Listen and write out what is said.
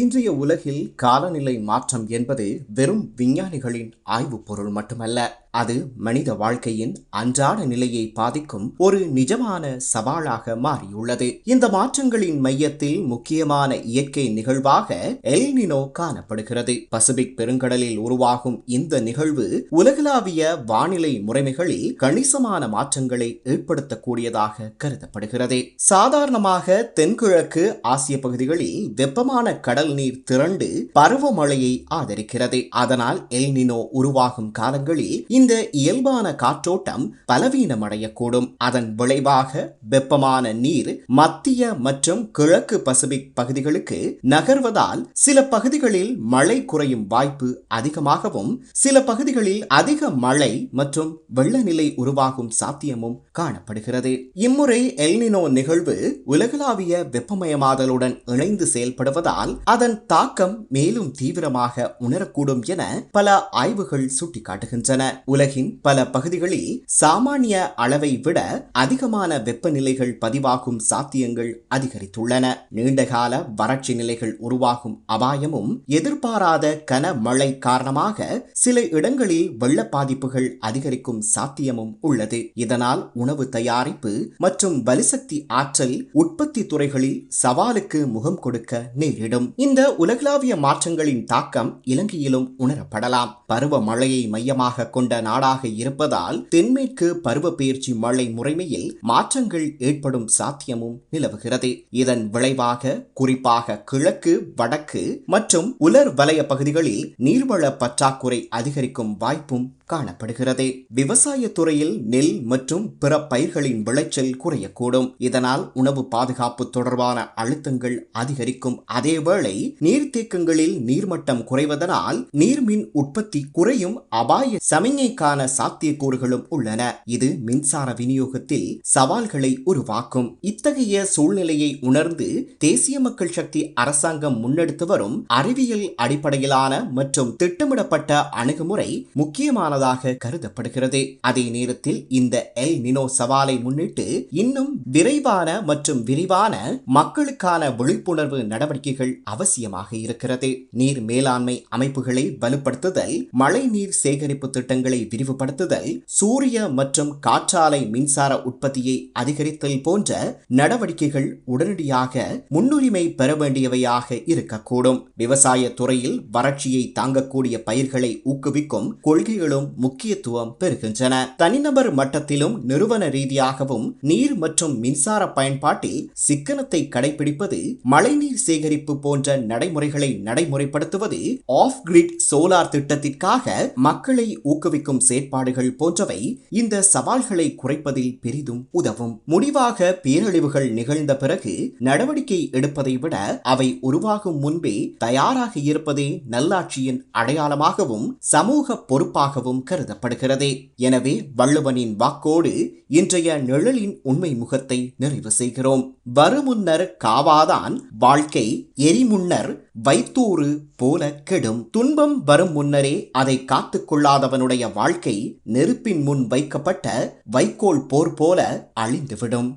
இன்றைய உலகில் காலநிலை மாற்றம் என்பது வெறும் விஞ்ஞானிகளின் ஆய்வுப் பொருள் மட்டுமல்ல. அது மனித வாழ்க்கையின் அன்றாட நிலையை பாதிக்கும் ஒரு நிஜமான சவாலாக மாறியுள்ளது. இந்த மாற்றங்களின் மையத்தில் முக்கியமான இயற்கை நிகழ்வாக எல் நினோ காணப்படுகிறது. பசிபிக் பெருங்கடலில் உருவாகும் இந்த நிகழ்வு உலகளாவிய வானிலை முறைமைகளில் கணிசமான மாற்றங்களை ஏற்படுத்தக்கூடியதாக கருதப்படுகிறது. சாதாரணமாக தென்கிழக்கு ஆசிய பகுதிகளில் வெப்பமான கடல் நீர் திரண்டு பருவமழையை ஆதரிக்கிறது. அதனால் எல் நினோ உருவாகும் காலங்களில் இந்த இயல்பான காற்றோட்டம் பலவீனமடையக்கூடும். அதன் விளைவாக வெப்பமான நீர் மத்திய மற்றும் கிழக்கு பசிபிக் பகுதிகளுக்கு நகர்வதால் சில பகுதிகளில் மழை குறையும் வாய்ப்பு அதிகமாகவும் சில பகுதிகளில் அதிக மழை மற்றும் வெள்ள நிலை உருவாகும் சாத்தியமும் காணப்படுகிறது. இம்முறை எல் நினோ நிகழ்வு உலகளாவிய வெப்பமயமாதலுடன் இணைந்து செயல்படுவதால் அதன் தாக்கம் மேலும் தீவிரமாக உணரக்கூடும் என பல ஆய்வுகள் சுட்டிக்காட்டுகின்றன. உலகின் பல பகுதிகளில் சாமானிய அளவை விட அதிகமான வெப்பநிலைகள் பதிவாகும் சாத்தியங்கள் அதிகரித்துள்ளன. நீண்டகால வறட்சி நிலைகள் உருவாகும் அபாயமும் எதிர்பாராத கனமழை காரணமாக சில இடங்களில் வெள்ள பாதிப்புகள் அதிகரிக்கும் சாத்தியமும் உள்ளது. இதனால் உணவு தயாரிப்பு மற்றும் வலிசக்தி ஆற்றல் உற்பத்தி துறைகளில் சவாலுக்கு முகம் கொடுக்க நேரிடும். இந்த உலகளாவிய மாற்றங்களின் தாக்கம் இலங்கையிலும் உணரப்படலாம். பருவ மழையை மையமாக கொண்ட நாடாக இருப்பதால் தென்மேற்கு பருவப்பெயர்ச்சி மழை முறைமையில் மாற்றங்கள் ஏற்படும் சாத்தியமும் நிலவுகிறது. இதன் விளைவாக குறிப்பாக கிழக்கு, வடக்கு மற்றும் உலர் வலய பகுதிகளில் நீர்வள பற்றாக்குறை அதிகரிக்கும் வாய்ப்பும் காணப்படுகிறது. விவசாய துறையில் நெல் மற்றும் பிற பயிர்களின் விளைச்சல் குறையக்கூடும். இதனால் உணவு பாதுகாப்பு தொடர்பான அழுத்தங்கள் அதிகரிக்கும். அதேவேளை நீர்த்தேக்கங்களில் நீர்மட்டம் குறைவதனால் நீர்மின் உற்பத்தி குறையும் அபாய சமிஞைக்கான சாத்தியக்கூறுகளும் உள்ளன. இது மின்சார விநியோகத்தில் சவால்களை உருவாக்கும். இத்தகைய சூழ்நிலையை உணர்ந்து தேசிய மக்கள் சக்தி அரசாங்கம் முன்னெடுத்து வரும் அறிவியல் அடிப்படையிலான மற்றும் திட்டமிடப்பட்ட அணுகுமுறை முக்கியமான கருதப்படுகிறது. அதே நேரத்தில் இந்த எல் நினோ சவாலை முன்னிட்டு இன்னும் விரைவான மற்றும் விரிவான மக்களுக்கான விழிப்புணர்வு நடவடிக்கைகள் அவசியமாக இருக்கிறது. நீர் மேலாண்மை அமைப்புகளை வலுப்படுத்துதல், மழை நீர் சேகரிப்பு திட்டங்களை விரிவுபடுத்துதல், சூரிய மற்றும் காற்றாலை மின்சார உற்பத்தியை அதிகரித்தல் போன்ற நடவடிக்கைகள் உடனடியாக முன்னுரிமை பெற வேண்டியவையாக இருக்கக்கூடும். விவசாய துறையில் வறட்சியை தாங்கக்கூடிய பயிர்களை ஊக்குவிக்கும் கொள்கைகளும் முக்கியத்துவம் பெறுகின்றன. தனிநபர் மட்டத்திலும் நிறுவன ரீதியாகவும் நீர் மற்றும் மின்சார பயன்பாட்டில் சிக்கனத்தை கடைபிடிப்பது, மழைநீர் சேகரிப்பு போன்ற நடைமுறைகளை நடைமுறைப்படுத்துவது, ஆஃப் கிரிட் சோலார் திட்டத்திற்காக மக்களை ஊக்குவிக்கும் செயற்பாடுகள் போன்றவை இந்த சவால்களை குறைப்பதில் பெரிதும் உதவும். முடிவாக பேரழிவுகள் நிகழ்ந்த பிறகு நடவடிக்கை எடுப்பதை விட அவை உருவாகும் முன்பே தயாராக இருப்பதே நல்லாட்சியின் அடையாளமாகவும் சமூக பொறுப்பாகவும் கருதப்படுகிறது. எனவே வள்ளுவனின் வாக்கோடு இன்றைய நிழலின் உண்மை முகத்தை நிறைவு செய்கிறோம். வருமுன்னர் காவாதான் வாழ்க்கை எரிமுன்னர் வைத்தூறு போல கெடும். துன்பம் வரும் முன்னரே அதை காத்துக் கொள்ளாதவனுடைய வாழ்க்கை நெருப்பின் முன் வைக்கப்பட்ட வைக்கோல் போர் போல அழிந்துவிடும்.